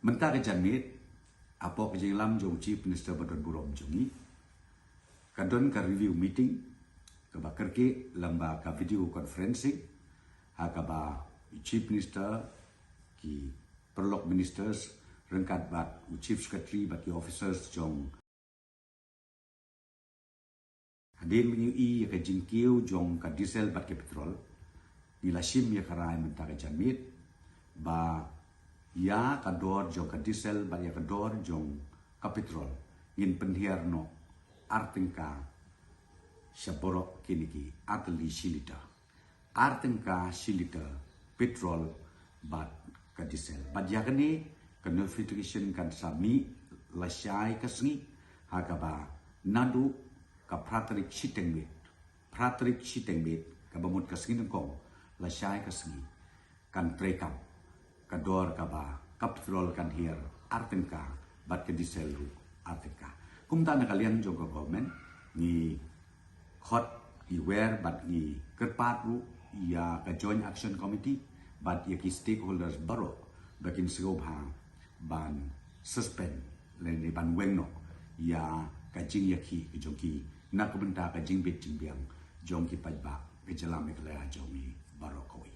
Mentah ke janmit, apa ke jenglam jong Chief Minister Badon Burom jongi, kadon ka review meeting, ke bakar ke lamba ka video conferencing, hakaba Chief Minister ki perlok ministers rengkat bat Chief Secretary bat ki officers jong hadin menyui ya ka jingkiu jong ka diesel bat ke petrol nila sim ya karai mentah ke janmit ba ya kador jong ka diesel ba ya kador jong ka petrol in penhiar no artingka syaboro kiniki atli silita artingka silita petrol bat ka diesel bat ya kani ka notification kan sami lasyai kasngi hakaba nadu ka pratrik sitengmit ka bamut kasngi kong lasyai kasngi kan trekam kador kaba kaptrol kan hier artenka bat ke diesel artenka kumta na kalian jong government ni hot i where bat ni kerpat ru ya ka joint action committee bat ya ki stakeholders baro bakin scope ha ban suspend len ni ban wengno ya ka jing ya ki jong ki nak benta ka jing bit jing biang jong ki pajba ke jalam ek la jong ni baro koi